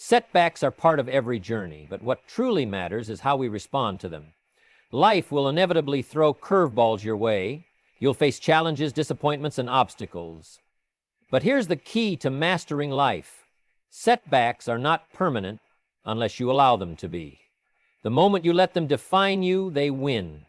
Setbacks are part of every journey, but what truly matters is how we respond to them. Life will inevitably throw curveballs your way. You'll face challenges, disappointments, and obstacles. But here's the key to mastering life. Setbacks are not permanent unless you allow them to be. The moment you let them define you, they win.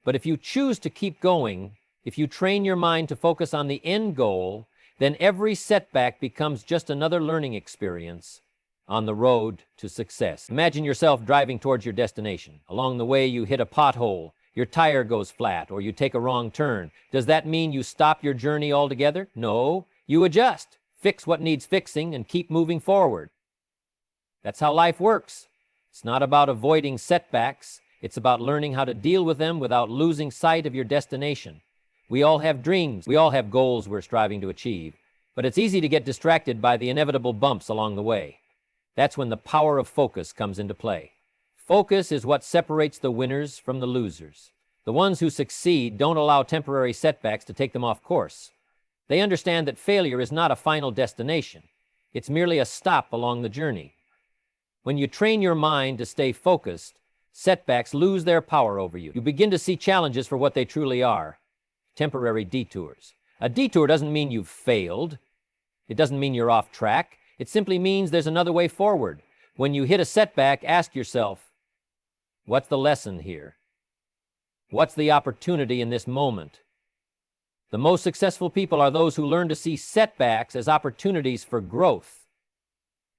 But if you choose to keep going, if you train your mind to focus on the end goal, then every setback becomes just another learning experience on the road to success. Imagine yourself driving towards your destination. Along the way, you hit a pothole, your tire goes flat, or you take a wrong turn. Does that mean you stop your journey altogether? No, you adjust, fix what needs fixing, and keep moving forward. That's how life works. It's not about avoiding setbacks. It's about learning how to deal with them without losing sight of your destination. We all have dreams. We all have goals we're striving to achieve. But it's easy to get distracted by the inevitable bumps along the way. That's when the power of focus comes into play. Focus is what separates the winners from the losers. The ones who succeed don't allow temporary setbacks to take them off course. They understand that failure is not a final destination. It's merely a stop along the journey. When you train your mind to stay focused, setbacks lose their power over you. You begin to see challenges for what they truly are: temporary detours. A detour doesn't mean you've failed. It doesn't mean you're off track. It simply means there's another way forward. When you hit a setback, ask yourself, what's the lesson here? What's the opportunity in this moment? The most successful people are those who learn to see setbacks as opportunities for growth.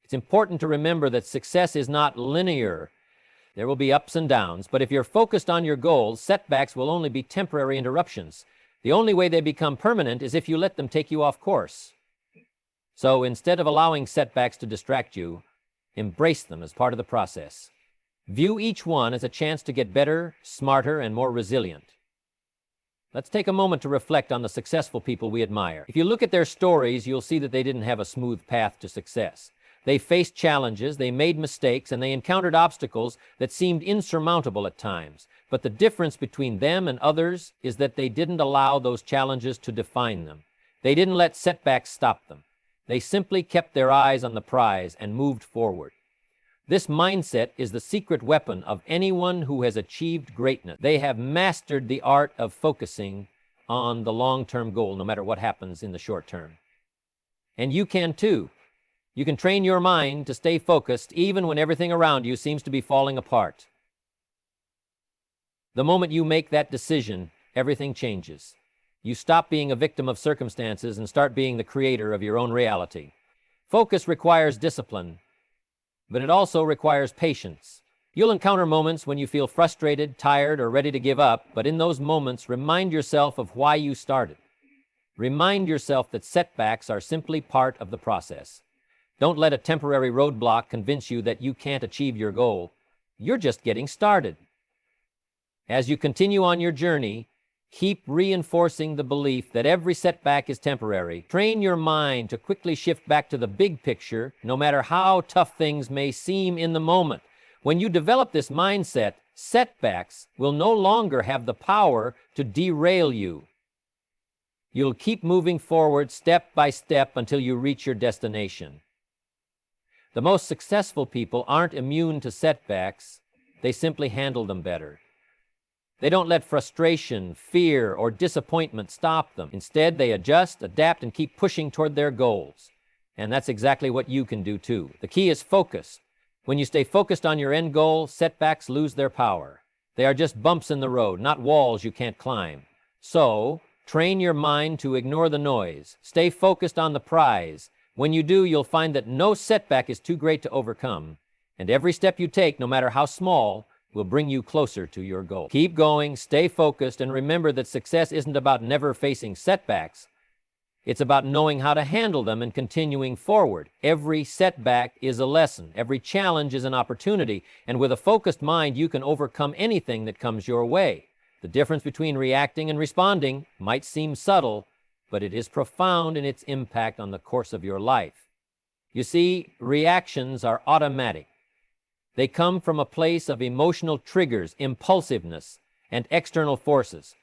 It's important to remember that success is not linear. There will be ups and downs, but if you're focused on your goals, setbacks will only be temporary interruptions. The only way they become permanent is if you let them take you off course. So instead of allowing setbacks to distract you, embrace them as part of the process. View each one as a chance to get better, smarter, and more resilient. Let's take a moment to reflect on the successful people we admire. If you look at their stories, you'll see that they didn't have a smooth path to success. They faced challenges, they made mistakes, and they encountered obstacles that seemed insurmountable at times. But the difference between them and others is that they didn't allow those challenges to define them. They didn't let setbacks stop them. They simply kept their eyes on the prize and moved forward. This mindset is the secret weapon of anyone who has achieved greatness. They have mastered the art of focusing on the long-term goal, no matter what happens in the short term. And you can too. You can train your mind to stay focused even when everything around you seems to be falling apart. The moment you make that decision, everything changes. You stop being a victim of circumstances and start being the creator of your own reality. Focus requires discipline, but it also requires patience. You'll encounter moments when you feel frustrated, tired, or ready to give up, but in those moments, remind yourself of why you started. Remind yourself that setbacks are simply part of the process. Don't let a temporary roadblock convince you that you can't achieve your goal. You're just getting started. As you continue on your journey, keep reinforcing the belief that every setback is temporary. Train your mind to quickly shift back to the big picture, no matter how tough things may seem in the moment. When you develop this mindset, setbacks will no longer have the power to derail you. You'll keep moving forward step by step until you reach your destination. The most successful people aren't immune to setbacks. They simply handle them better. They don't let frustration, fear, or disappointment stop them. Instead, they adjust, adapt, and keep pushing toward their goals. And that's exactly what you can do too. The key is focus. When you stay focused on your end goal, setbacks lose their power. They are just bumps in the road, not walls you can't climb. So, train your mind to ignore the noise. Stay focused on the prize. When you do, you'll find that no setback is too great to overcome. And every step you take, no matter how small, will bring you closer to your goal. Keep going, stay focused, and remember that success isn't about never facing setbacks. It's about knowing how to handle them and continuing forward. Every setback is a lesson. Every challenge is an opportunity. And with a focused mind, you can overcome anything that comes your way. The difference between reacting and responding might seem subtle, but it is profound in its impact on the course of your life. You see, reactions are automatic. They come from a place of emotional triggers, impulsiveness, and external forces.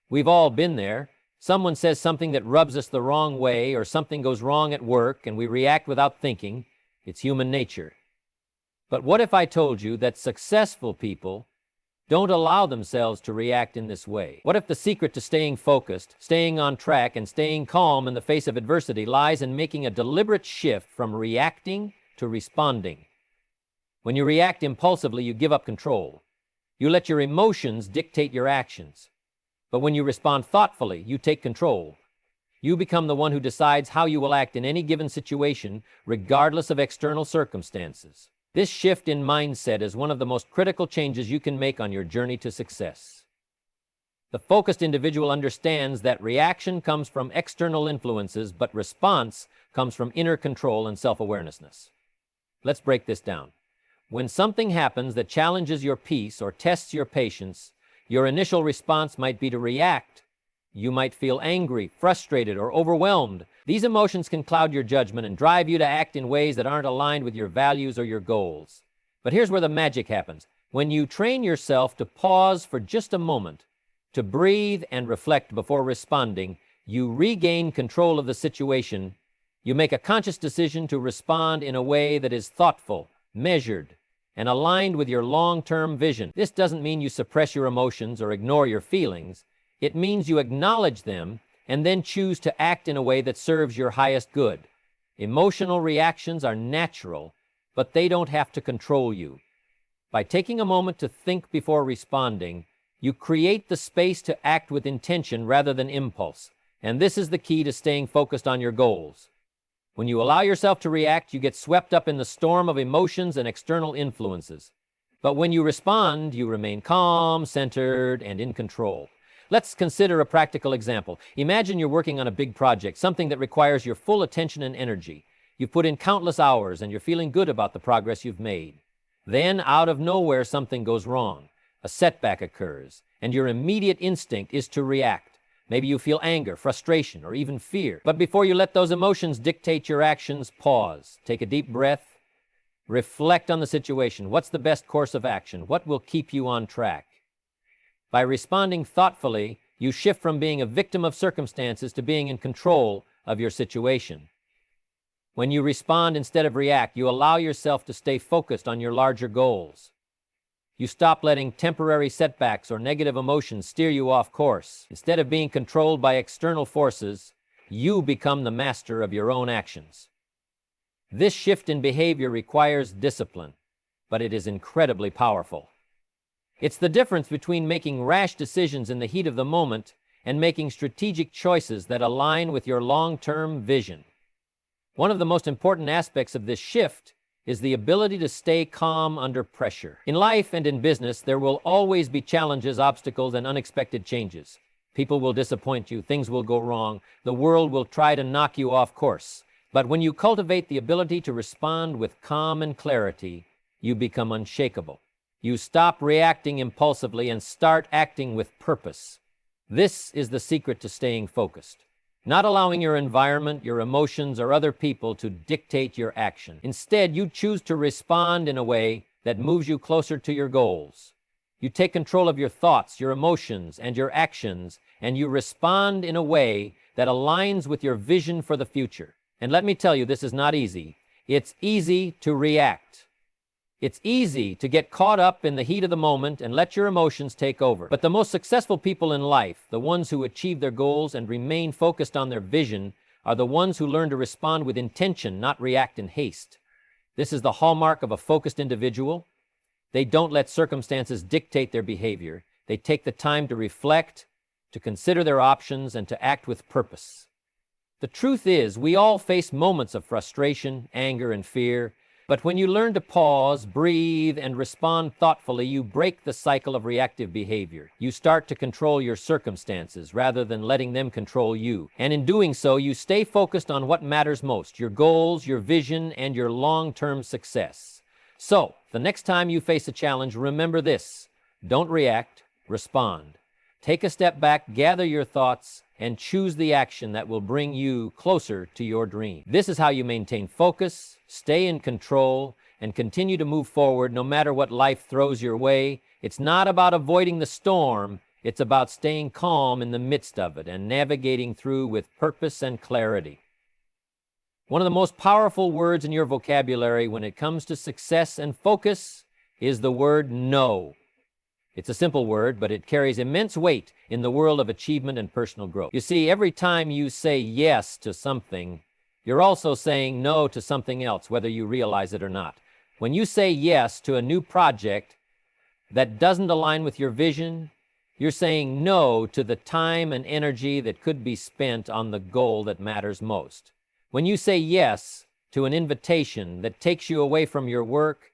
We've all been there. Someone says something that rubs us the wrong way, or something goes wrong at work, and we react without thinking. It's human nature. But what if I told you that successful people don't allow themselves to react in this way? What if the secret to staying focused, staying on track, and staying calm in the face of adversity lies in making a deliberate shift from reacting to responding? When you react impulsively, you give up control. You let your emotions dictate your actions. But when you respond thoughtfully, you take control. You become the one who decides how you will act in any given situation, regardless of external circumstances. This shift in mindset is one of the most critical changes you can make on your journey to success. The focused individual understands that reaction comes from external influences, but response comes from inner control and self-awareness. Let's break this down. When something happens that challenges your peace or tests your patience, your initial response might be to react. You might feel angry, frustrated, or overwhelmed. These emotions can cloud your judgment and drive you to act in ways that aren't aligned with your values or your goals. But here's where the magic happens. When you train yourself to pause for just a moment, to breathe and reflect before responding, you regain control of the situation. You make a conscious decision to respond in a way that is thoughtful, measured, and aligned with your long-term vision. This doesn't mean you suppress your emotions or ignore your feelings. It means you acknowledge them and then choose to act in a way that serves your highest good. Emotional reactions are natural, but they don't have to control you. By taking a moment to think before responding, you create the space to act with intention rather than impulse. And this is the key to staying focused on your goals. When you allow yourself to react, you get swept up in the storm of emotions and external influences. But when you respond, you remain calm, centered, and in control. Let's consider a practical example. Imagine you're working on a big project, something that requires your full attention and energy. You've put in countless hours and you're feeling good about the progress you've made. Then, out of nowhere, something goes wrong. A setback occurs, and your immediate instinct is to react. Maybe you feel anger, frustration, or even fear. But before you let those emotions dictate your actions, pause. Take a deep breath. Reflect on the situation. What's the best course of action? What will keep you on track? By responding thoughtfully, you shift from being a victim of circumstances to being in control of your situation. When you respond instead of react, you allow yourself to stay focused on your larger goals. You stop letting temporary setbacks or negative emotions steer you off course. Instead of being controlled by external forces, you become the master of your own actions. This shift in behavior requires discipline, but it is incredibly powerful. It's the difference between making rash decisions in the heat of the moment and making strategic choices that align with your long-term vision. One of the most important aspects of this shift is the ability to stay calm under pressure. In life and in business, there will always be challenges, obstacles, and unexpected changes. People will disappoint you, things will go wrong, the world will try to knock you off course. But when you cultivate the ability to respond with calm and clarity, you become unshakable. You stop reacting impulsively and start acting with purpose. This is the secret to staying focused. Not allowing your environment, your emotions, or other people to dictate your action. Instead, you choose to respond in a way that moves you closer to your goals. You take control of your thoughts, your emotions, and your actions, and you respond in a way that aligns with your vision for the future. And let me tell you, this is not easy. It's easy to react. It's easy to get caught up in the heat of the moment and let your emotions take over. But the most successful people in life, the ones who achieve their goals and remain focused on their vision, are the ones who learn to respond with intention, not react in haste. This is the hallmark of a focused individual. They don't let circumstances dictate their behavior. They take the time to reflect, to consider their options, and to act with purpose. The truth is, we all face moments of frustration, anger, and fear. But when you learn to pause, breathe, and respond thoughtfully, you break the cycle of reactive behavior. You start to control your circumstances rather than letting them control you. And in doing so, you stay focused on what matters most, your goals, your vision, and your long-term success. So, the next time you face a challenge, remember this. Don't react, respond. Take a step back, gather your thoughts, and choose the action that will bring you closer to your dream. This is how you maintain focus, stay in control, and continue to move forward no matter what life throws your way. It's not about avoiding the storm, it's about staying calm in the midst of it and navigating through with purpose and clarity. One of the most powerful words in your vocabulary when it comes to success and focus is the word no. It's a simple word, but it carries immense weight in the world of achievement and personal growth. You see, every time you say yes to something, you're also saying no to something else, whether you realize it or not. When you say yes to a new project that doesn't align with your vision, you're saying no to the time and energy that could be spent on the goal that matters most. When you say yes to an invitation that takes you away from your work,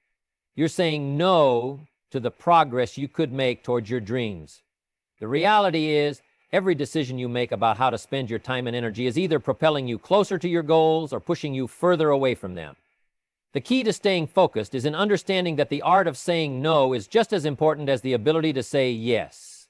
you're saying no to the progress you could make towards your dreams. The reality is, every decision you make about how to spend your time and energy is either propelling you closer to your goals or pushing you further away from them. The key to staying focused is in understanding that the art of saying no is just as important as the ability to say yes.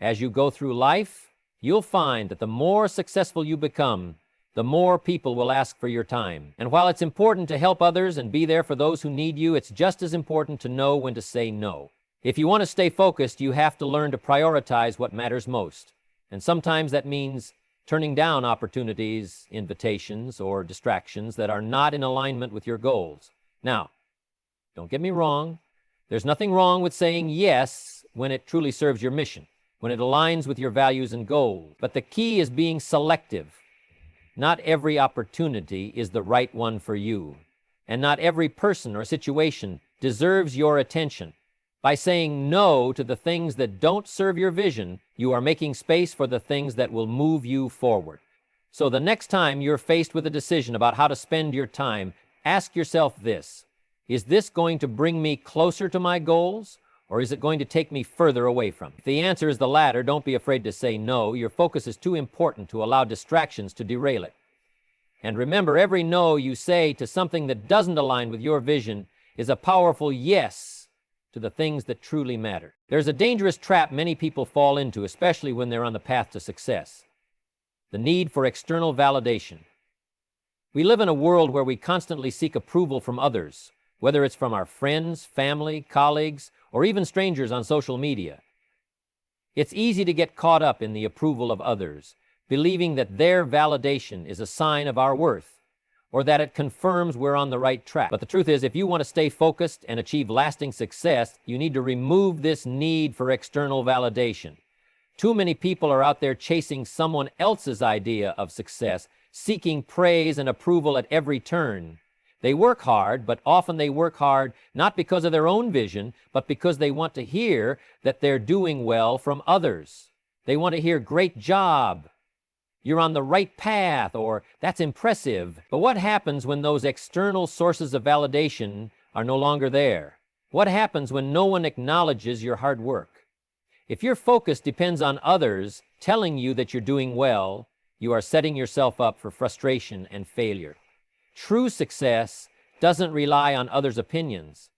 As you go through life, you'll find that the more successful you become, the more people will ask for your time. And while it's important to help others and be there for those who need you, it's just as important to know when to say no. If you want to stay focused, you have to learn to prioritize what matters most. And sometimes that means turning down opportunities, invitations, or distractions that are not in alignment with your goals. Now, don't get me wrong. There's nothing wrong with saying yes when it truly serves your mission, when it aligns with your values and goals. But the key is being selective. Not every opportunity is the right one for you, and not every person or situation deserves your attention. By saying no to the things that don't serve your vision, you are making space for the things that will move you forward. So the next time you're faced with a decision about how to spend your time, ask yourself this: is this going to bring me closer to my goals, or is it going to take me further away from them? If the answer is the latter, don't be afraid to say no. Your focus is too important to allow distractions to derail it. And remember, every no you say to something that doesn't align with your vision is a powerful yes to the things that truly matter. There's a dangerous trap many people fall into, especially when they're on the path to success: the need for external validation. We live in a world where we constantly seek approval from others, whether it's from our friends, family, colleagues, or even strangers on social media. It's easy to get caught up in the approval of others, believing that their validation is a sign of our worth, or that it confirms we're on the right track. But the truth is, if you want to stay focused and achieve lasting success, you need to remove this need for external validation. Too many people are out there chasing someone else's idea of success, seeking praise and approval at every turn. They work hard, but often they work hard not because of their own vision, but because they want to hear that they're doing well from others. They want to hear "great job," "you're on the right path," or "that's impressive." But what happens when those external sources of validation are no longer there? What happens when no one acknowledges your hard work? If your focus depends on others telling you that you're doing well, you are setting yourself up for frustration and failure. True success doesn't rely on others' opinions.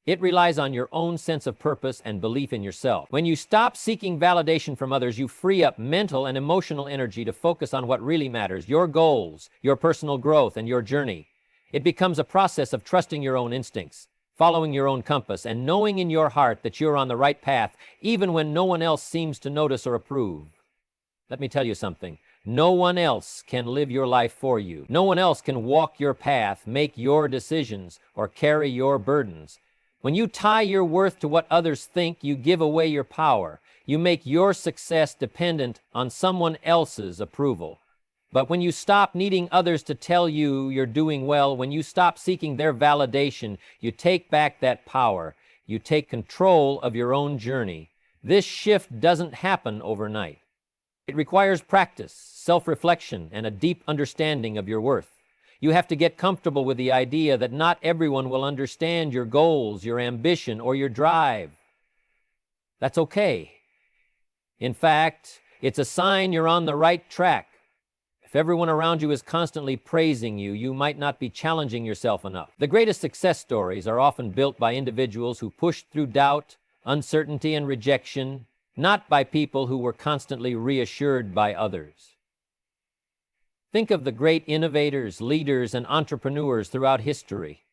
It relies on your own sense of purpose and belief in yourself. When you stop seeking validation from others, you free up mental and emotional energy to focus on what really matters: your goals, your personal growth, and your journey. It becomes a process of trusting your own instincts, following your own compass, and knowing in your heart that you're on the right path, even when no one else seems to notice or approve. Let me tell you something. No one else can live your life for you. No one else can walk your path, make your decisions, or carry your burdens. When you tie your worth to what others think, you give away your power. You make your success dependent on someone else's approval. But when you stop needing others to tell you you're doing well, when you stop seeking their validation, you take back that power. You take control of your own journey. This shift doesn't happen overnight. It requires practice, self-reflection, and a deep understanding of your worth. You have to get comfortable with the idea that not everyone will understand your goals, your ambition, or your drive. That's okay. In fact, it's a sign you're on the right track. If everyone around you is constantly praising you, you might not be challenging yourself enough. The greatest success stories are often built by individuals who pushed through doubt, uncertainty, and rejection, not by people who were constantly reassured by others. Think of the great innovators, leaders, and entrepreneurs throughout history.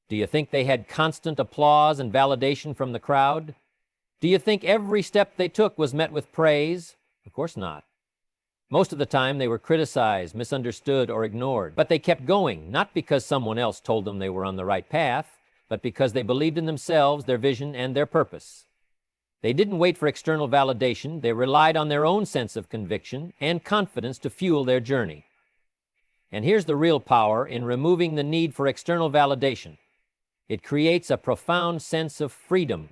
Do you think they had constant applause and validation from the crowd? Do you think every step they took was met with praise? Of course not. Most of the time, they were criticized, misunderstood, or ignored. But they kept going, not because someone else told them they were on the right path, but because they believed in themselves, their vision, and their purpose. They didn't wait for external validation. They relied on their own sense of conviction and confidence to fuel their journey. And here's the real power in removing the need for external validation. It creates a profound sense of freedom.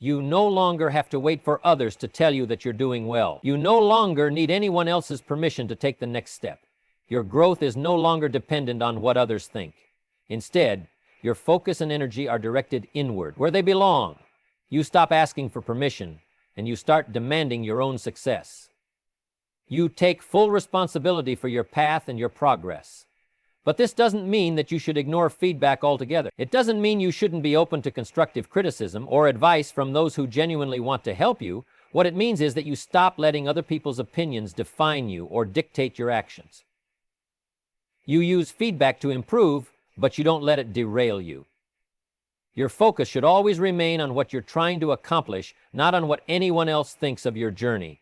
You no longer have to wait for others to tell you that you're doing well. You no longer need anyone else's permission to take the next step. Your growth is no longer dependent on what others think. Instead, your focus and energy are directed inward, where they belong. You stop asking for permission, and you start demanding your own success. You take full responsibility for your path and your progress. But this doesn't mean that you should ignore feedback altogether. It doesn't mean you shouldn't be open to constructive criticism or advice from those who genuinely want to help you. What it means is that you stop letting other people's opinions define you or dictate your actions. You use feedback to improve, but you don't let it derail you. Your focus should always remain on what you're trying to accomplish, not on what anyone else thinks of your journey.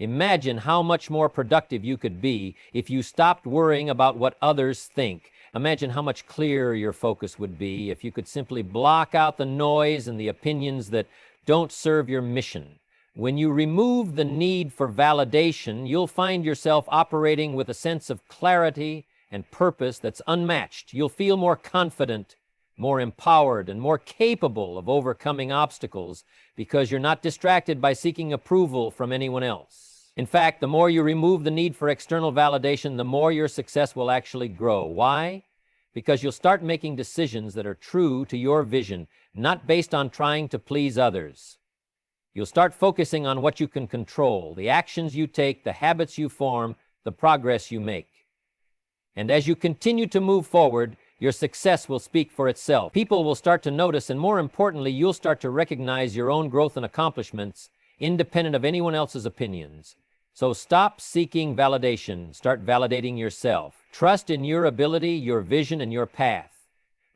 Imagine how much more productive you could be if you stopped worrying about what others think. Imagine how much clearer your focus would be if you could simply block out the noise and the opinions that don't serve your mission. When you remove the need for validation, you'll find yourself operating with a sense of clarity and purpose that's unmatched. You'll feel more confident, more empowered, and more capable of overcoming obstacles because you're not distracted by seeking approval from anyone else. In fact, the more you remove the need for external validation, the more your success will actually grow. Why? Because you'll start making decisions that are true to your vision, not based on trying to please others. You'll start focusing on what you can control, the actions you take, the habits you form, the progress you make. And as you continue to move forward, your success will speak for itself. People will start to notice, and more importantly, you'll start to recognize your own growth and accomplishments independent of anyone else's opinions. So stop seeking validation. Start validating yourself. Trust in your ability, your vision, and your path.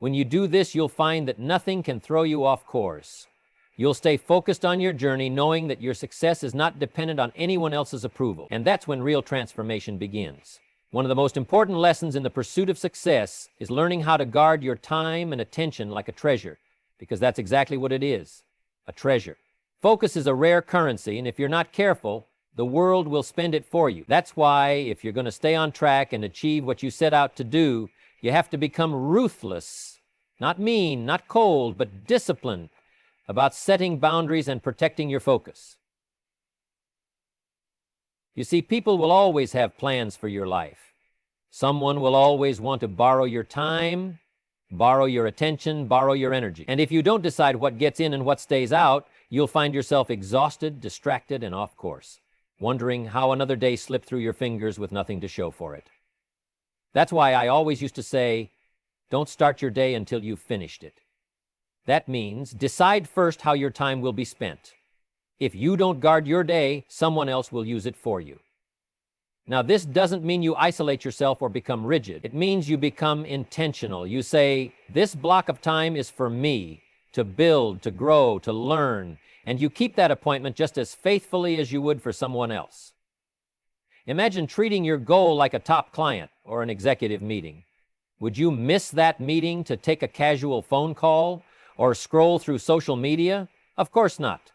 When you do this, you'll find that nothing can throw you off course. You'll stay focused on your journey, knowing that your success is not dependent on anyone else's approval. And that's when real transformation begins. One of the most important lessons in the pursuit of success is learning how to guard your time and attention like a treasure, because that's exactly what it is, a treasure. Focus is a rare currency, and if you're not careful, the world will spend it for you. That's why, if you're going to stay on track and achieve what you set out to do, you have to become ruthless, not mean, not cold, but disciplined about setting boundaries and protecting your focus. You see, people will always have plans for your life. Someone will always want to borrow your time, borrow your attention, borrow your energy. And if you don't decide what gets in and what stays out, you'll find yourself exhausted, distracted, and off course, wondering how another day slipped through your fingers with nothing to show for it. That's why I always used to say, don't start your day until you've finished it. That means decide first how your time will be spent. If you don't guard your day, someone else will use it for you. Now, this doesn't mean you isolate yourself or become rigid. It means you become intentional. You say, this block of time is for me, to build, to grow, to learn, and you keep that appointment just as faithfully as you would for someone else. Imagine treating your goal like a top client or an executive meeting. Would you miss that meeting to take a casual phone call or scroll through social media? Of course not.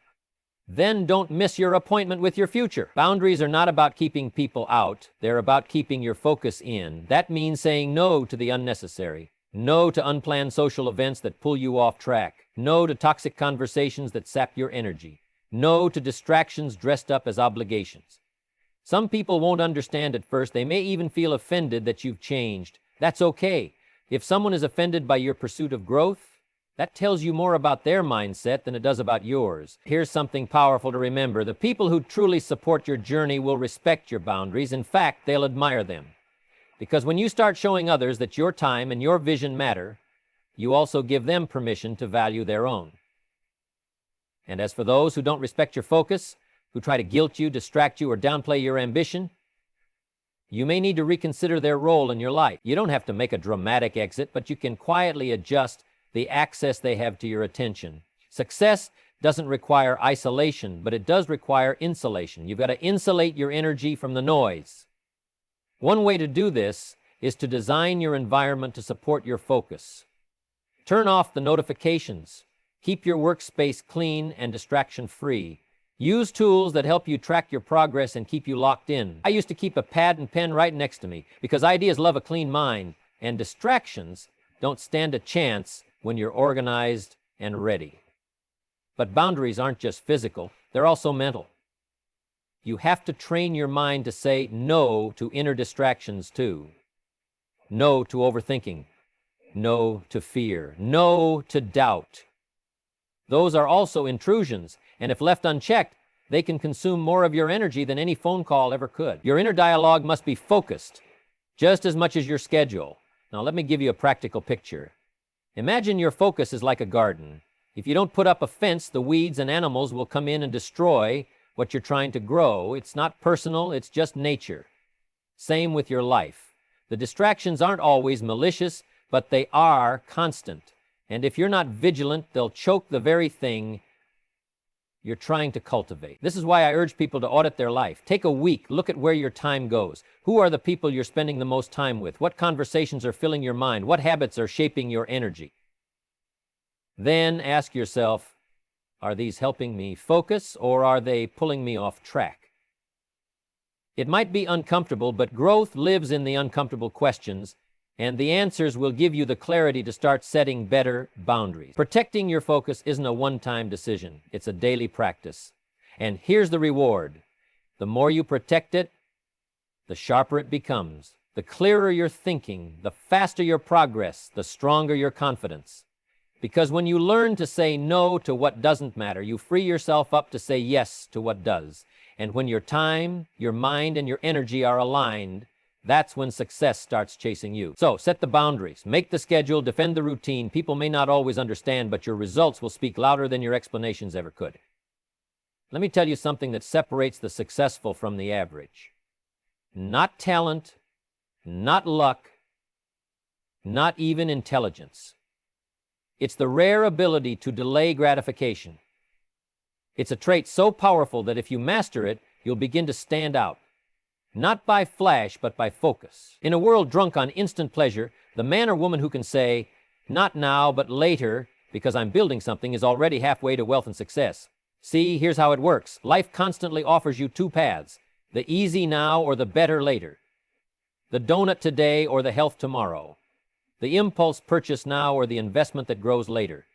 Then don't miss your appointment with your future. Boundaries are not about keeping people out. They're about keeping your focus in. That means saying no to the unnecessary. No to unplanned social events that pull you off track. No to toxic conversations that sap your energy. No to distractions dressed up as obligations. Some people won't understand at first. They may even feel offended that you've changed. That's okay. If someone is offended by your pursuit of growth, that tells you more about their mindset than it does about yours. Here's something powerful to remember. The people who truly support your journey will respect your boundaries. In fact, they'll admire them. Because when you start showing others that your time and your vision matter, you also give them permission to value their own. And as for those who don't respect your focus, who try to guilt you, distract you, or downplay your ambition, you may need to reconsider their role in your life. You don't have to make a dramatic exit, but you can quietly adjust the access they have to your attention. Success doesn't require isolation, but it does require insulation. You've got to insulate your energy from the noise. One way to do this is to design your environment to support your focus. Turn off the notifications. Keep your workspace clean and distraction-free. Use tools that help you track your progress and keep you locked in. I used to keep a pad and pen right next to me because ideas love a clean mind, and distractions don't stand a chance when you're organized and ready. But boundaries aren't just physical, they're also mental. You have to train your mind to say no to inner distractions too. No to overthinking. No to fear. No to doubt. Those are also intrusions, and if left unchecked, they can consume more of your energy than any phone call ever could. Your inner dialogue must be focused, just as much as your schedule. Now, let me give you a practical picture. Imagine your focus is like a garden. If you don't put up a fence, the weeds and animals will come in and destroy what you're trying to grow. It's not personal, it's just nature. Same with your life. The distractions aren't always malicious, but they are constant. And if you're not vigilant, they'll choke the very thing you're trying to cultivate. This is why I urge people to audit their life. Take a week, look at where your time goes. Who are the people you're spending the most time with? What conversations are filling your mind? What habits are shaping your energy? Then ask yourself, are these helping me focus or are they pulling me off track? It might be uncomfortable, but growth lives in the uncomfortable questions, and the answers will give you the clarity to start setting better boundaries. Protecting your focus isn't a one-time decision. It's a daily practice. And here's the reward. The more you protect it, the sharper it becomes. The clearer your thinking, the faster your progress, the stronger your confidence. Because when you learn to say no to what doesn't matter, you free yourself up to say yes to what does. And when your time, your mind, and your energy are aligned, that's when success starts chasing you. So, set the boundaries, make the schedule, defend the routine. People may not always understand, but your results will speak louder than your explanations ever could. Let me tell you something that separates the successful from the average. Not talent, not luck, not even intelligence. It's the rare ability to delay gratification. It's a trait so powerful that if you master it, you'll begin to stand out. Not by flash, but by focus. In a world drunk on instant pleasure, the man or woman who can say, not now, but later, because I'm building something, is already halfway to wealth and success. See, here's how it works. Life constantly offers you two paths, the easy now or the better later. The donut today or the health tomorrow. The impulse purchase now or the investment that grows later.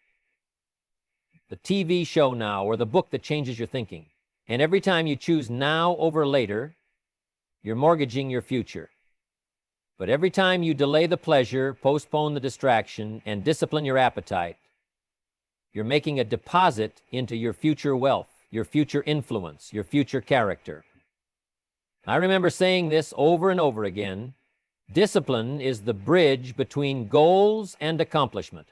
The TV show now or the book that changes your thinking. And every time you choose now over later, you're mortgaging your future. But every time you delay the pleasure, postpone the distraction, and discipline your appetite, you're making a deposit into your future wealth, your future influence, your future character. I remember saying this over and over again. Discipline is the bridge between goals and accomplishment.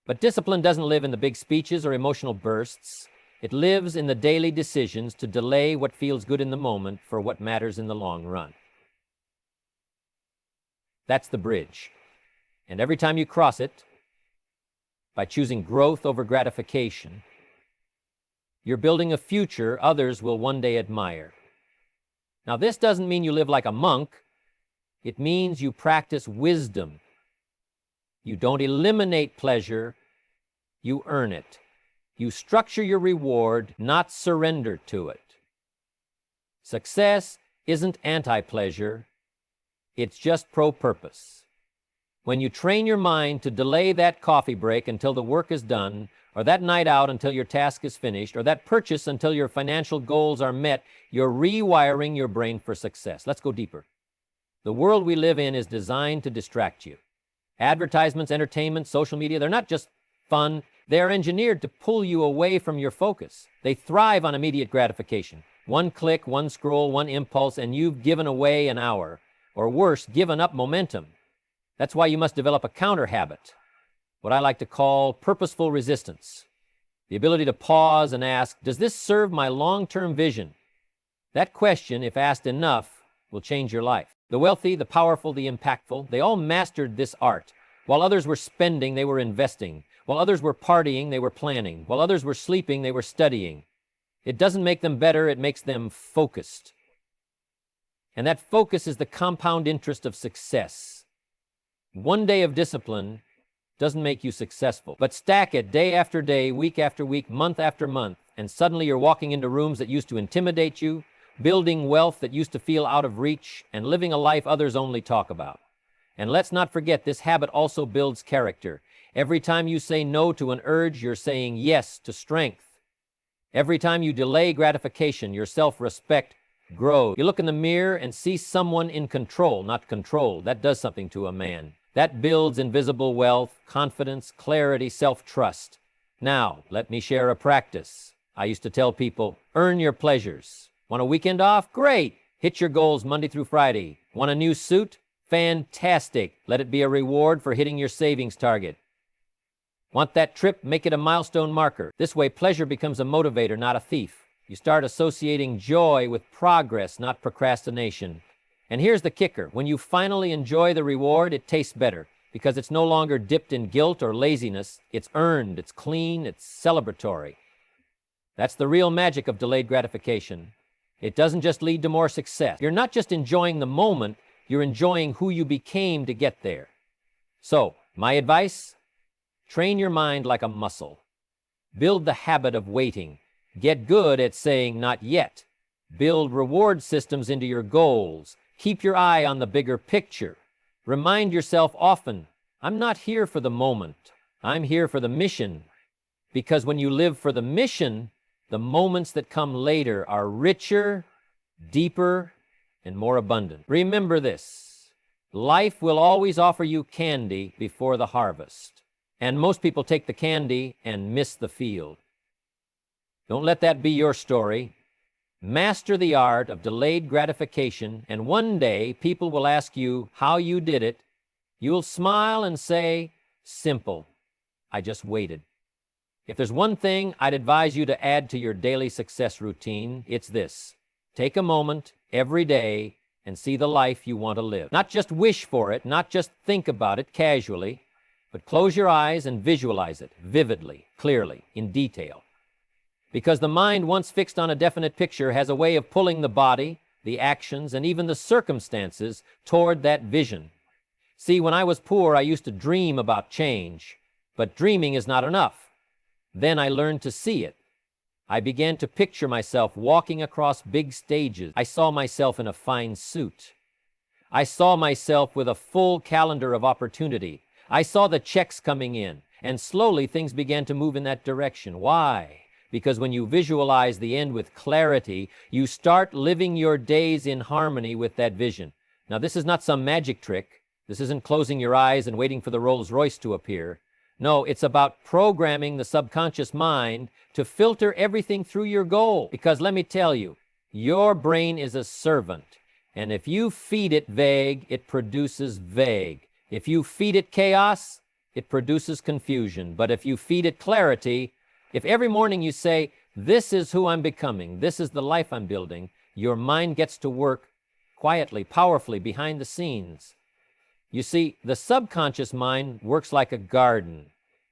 But discipline doesn't live in the big speeches or emotional bursts. It lives in the daily decisions to delay what feels good in the moment for what matters in the long run. That's the bridge. And every time you cross it, by choosing growth over gratification, you're building a future others will one day admire. Now, this doesn't mean you live like a monk. It means you practice wisdom. You don't eliminate pleasure, you earn it. You structure your reward, not surrender to it. Success isn't anti-pleasure, it's just pro-purpose. When you train your mind to delay that coffee break until the work is done, or that night out until your task is finished, or that purchase until your financial goals are met, you're rewiring your brain for success. Let's go deeper. The world we live in is designed to distract you. Advertisements, entertainment, social media, they're not just fun. They're engineered to pull you away from your focus. They thrive on immediate gratification. One click, one scroll, one impulse, and you've given away an hour. Or worse, given up momentum. That's why you must develop a counter habit, what I like to call purposeful resistance. The ability to pause and ask, does this serve my long-term vision? That question, if asked enough, will change your life. The wealthy, the powerful, the impactful, they all mastered this art. While others were spending, they were investing. While others were partying, they were planning. While others were sleeping, they were studying. It doesn't make them better, it makes them focused. And that focus is the compound interest of success. One day of discipline doesn't make you successful, but stack it day after day, week after week, month after month, and suddenly you're walking into rooms that used to intimidate you, building wealth that used to feel out of reach, and living a life others only talk about. And let's not forget, this habit also builds character. Every time you say no to an urge, you're saying yes to strength. Every time you delay gratification, your self-respect grows. You look in the mirror and see someone in control, not controlled. That does something to a man. That builds invisible wealth, confidence, clarity, self-trust. Now, let me share a practice. I used to tell people, earn your pleasures. Want a weekend off? Great. Hit your goals Monday through Friday. Want a new suit? Fantastic. Let it be a reward for hitting your savings target. Want that trip? Make it a milestone marker. This way, pleasure becomes a motivator, not a thief. You start associating joy with progress, not procrastination. And here's the kicker. When you finally enjoy the reward, it tastes better because it's no longer dipped in guilt or laziness. It's earned, it's clean, it's celebratory. That's the real magic of delayed gratification. It doesn't just lead to more success. You're not just enjoying the moment, you're enjoying who you became to get there. So, my advice? Train your mind like a muscle. Build the habit of waiting. Get good at saying not yet. Build reward systems into your goals. Keep your eye on the bigger picture. Remind yourself often, I'm not here for the moment. I'm here for the mission. Because when you live for the mission, the moments that come later are richer, deeper, and more abundant. Remember this. Life will always offer you candy before the harvest. And most people take the candy and miss the field. Don't let that be your story. Master the art of delayed gratification, and one day people will ask you how you did it. You'll smile and say, simple. I just waited. If there's one thing I'd advise you to add to your daily success routine, it's this. Take a moment every day and see the life you want to live. Not just wish for it, not just think about it casually, but close your eyes and visualize it vividly, clearly, in detail. Because the mind, once fixed on a definite picture, has a way of pulling the body, the actions, and even the circumstances toward that vision. See, when I was poor, I used to dream about change, but dreaming is not enough. Then I learned to see it. I began to picture myself walking across big stages. I saw myself in a fine suit. I saw myself with a full calendar of opportunity. I saw the checks coming in, and slowly things began to move in that direction. Why? Because when you visualize the end with clarity, you start living your days in harmony with that vision. Now, this is not some magic trick. This isn't closing your eyes and waiting for the Rolls Royce to appear. No, it's about programming the subconscious mind to filter everything through your goal. Because let me tell you, your brain is a servant. And if you feed it vague, it produces vague. If you feed it chaos, it produces confusion. But if you feed it clarity, if every morning you say, this is who I'm becoming, this is the life I'm building, your mind gets to work quietly, powerfully, behind the scenes. You see, the subconscious mind works like a garden.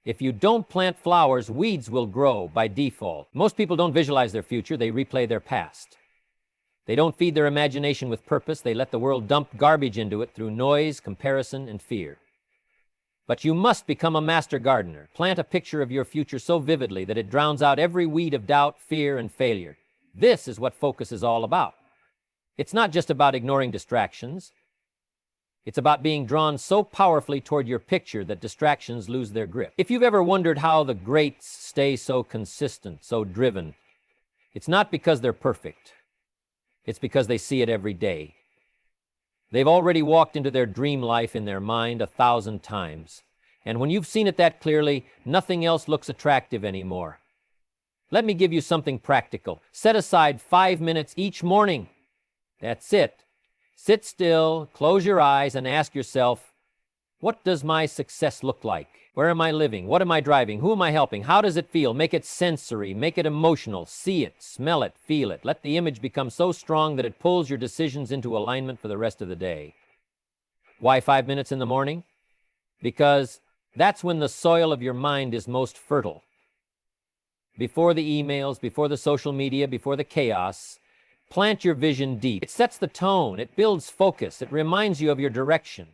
If you don't plant flowers, weeds will grow by default. Most people don't visualize their future, they replay their past. They don't feed their imagination with purpose, they let the world dump garbage into it through noise, comparison, and fear. But you must become a master gardener. Plant a picture of your future so vividly that it drowns out every weed of doubt, fear, and failure. This is what focus is all about. It's not just about ignoring distractions. It's about being drawn so powerfully toward your picture that distractions lose their grip. If you've ever wondered how the greats stay so consistent, so driven, it's not because they're perfect. It's because they see it every day. They've already walked into their dream life in their mind 1,000 times. And when you've seen it that clearly, nothing else looks attractive anymore. Let me give you something practical. Set aside 5 minutes each morning. That's it. Sit still, close your eyes, and ask yourself, what does my success look like? Where am I living? What am I driving? Who am I helping? How does it feel? Make it sensory. Make it emotional. See it, smell it, feel it. Let the image become so strong that it pulls your decisions into alignment for the rest of the day. Why 5 minutes in the morning? because that's when the soil of your mind is most fertile. Before the emails, before the social media, before the chaos, plant your vision deep. It sets the tone, it builds focus, it reminds you of your direction.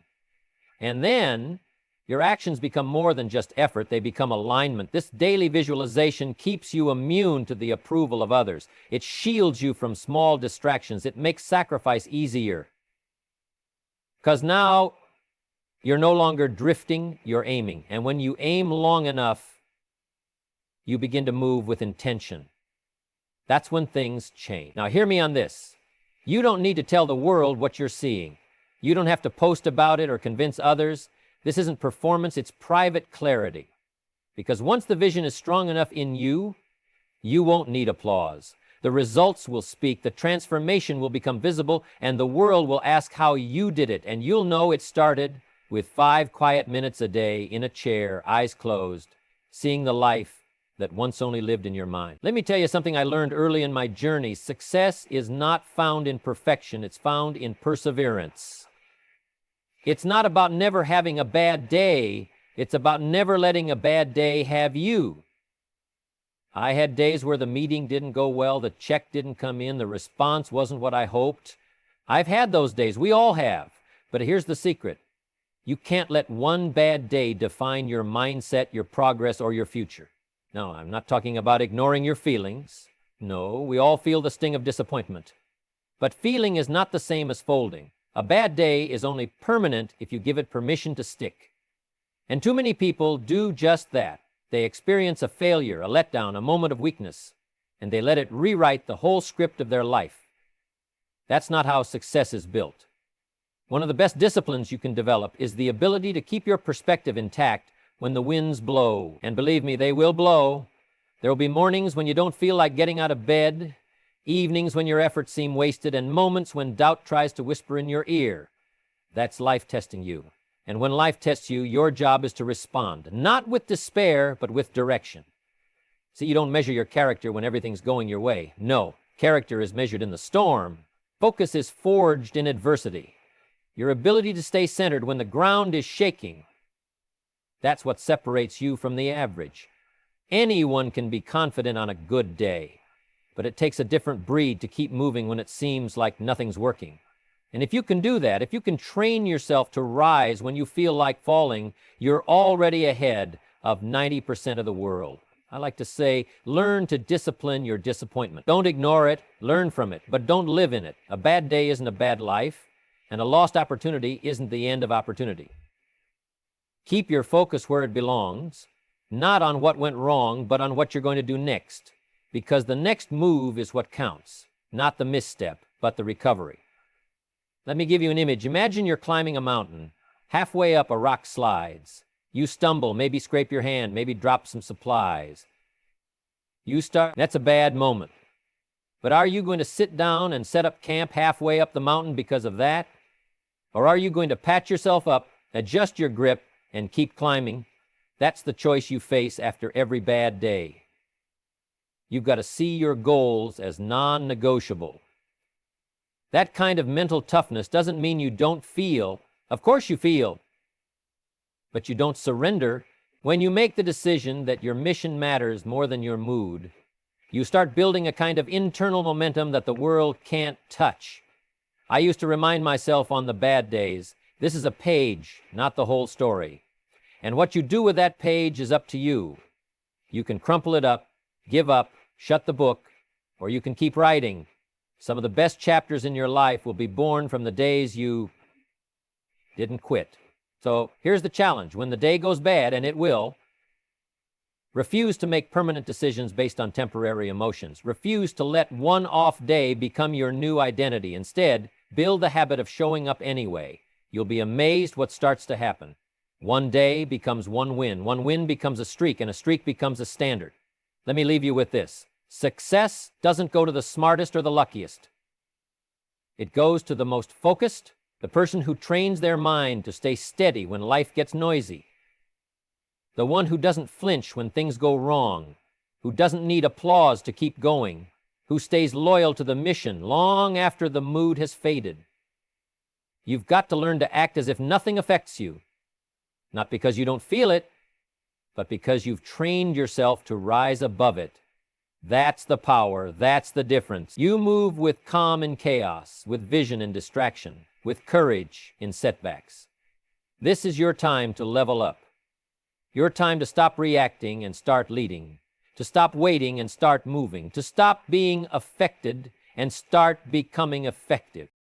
And then your actions become more than just effort, they become alignment. This daily visualization keeps you immune to the approval of others. It shields you from small distractions. It makes sacrifice easier. Because now you're no longer drifting, you're aiming. And when you aim long enough, you begin to move with intention. That's when things change. Now, hear me on this. You don't need to tell the world what you're seeing. You don't have to post about it or convince others. This isn't performance, it's private clarity. Because once the vision is strong enough in you, you won't need applause. The results will speak, the transformation will become visible, and the world will ask how you did it. And you'll know it started with 5 quiet minutes a day in a chair, eyes closed, seeing the life that once only lived in your mind. Let me tell you something I learned early in my journey. Success is not found in perfection, it's found in perseverance. It's not about never having a bad day, it's about never letting a bad day have you. I had days where the meeting didn't go well, the check didn't come in, the response wasn't what I hoped. I've had those days, we all have. But here's the secret. You can't let one bad day define your mindset, your progress, or your future. No, I'm not talking about ignoring your feelings. No, we all feel the sting of disappointment. But feeling is not the same as folding. A bad day is only permanent if you give it permission to stick. And too many people do just that. They experience a failure, a letdown, a moment of weakness, and they let it rewrite the whole script of their life. That's not how success is built. One of the best disciplines you can develop is the ability to keep your perspective intact when the winds blow. And believe me, they will blow. There will be mornings when you don't feel like getting out of bed, evenings when your efforts seem wasted, and moments when doubt tries to whisper in your ear. That's life testing you. And when life tests you, your job is to respond, not with despair, but with direction. See, you don't measure your character when everything's going your way. No, character is measured in the storm. Focus is forged in adversity. Your ability to stay centered when the ground is shaking, that's what separates you from the average. Anyone can be confident on a good day, but it takes a different breed to keep moving when it seems like nothing's working. And if you can do that, if you can train yourself to rise when you feel like falling, you're already ahead of 90% of the world. I like to say, learn to discipline your disappointment. Don't ignore it, learn from it, but don't live in it. A bad day isn't a bad life, and a lost opportunity isn't the end of opportunity. Keep your focus where it belongs, not on what went wrong, but on what you're going to do next, because the next move is what counts, not the misstep, but the recovery. Let me give you an image. Imagine you're climbing a mountain. Halfway up, a rock slides. You stumble, maybe scrape your hand, maybe drop some supplies. That's a bad moment. But are you going to sit down and set up camp halfway up the mountain because of that? Or are you going to patch yourself up, adjust your grip, and keep climbing? That's the choice you face after every bad day. You've got to see your goals as non-negotiable. That kind of mental toughness doesn't mean you don't feel. Of course you feel, but you don't surrender. When you make the decision that your mission matters more than your mood, you start building a kind of internal momentum that the world can't touch. I used to remind myself on the bad days, this is a page, not the whole story. And what you do with that page is up to you. You can crumple it up, give up, shut the book, or you can keep writing. Some of the best chapters in your life will be born from the days you didn't quit. So here's the challenge. When the day goes bad, and it will, refuse to make permanent decisions based on temporary emotions. Refuse to let one off day become your new identity. Instead, build the habit of showing up anyway. You'll be amazed what starts to happen. One day becomes one win becomes a streak, and a streak becomes a standard. Let me leave you with this. Success doesn't go to the smartest or the luckiest. It goes to the most focused, the person who trains their mind to stay steady when life gets noisy, the one who doesn't flinch when things go wrong, who doesn't need applause to keep going, who stays loyal to the mission long after the mood has faded. You've got to learn to act as if nothing affects you. not because you don't feel it, but because you've trained yourself to rise above it. That's the power. That's the difference. You move with calm in chaos, with vision in distraction, with courage in setbacks. This is your time to level up. Your time to stop reacting and start leading, to stop waiting and start moving, to stop being affected and start becoming effective.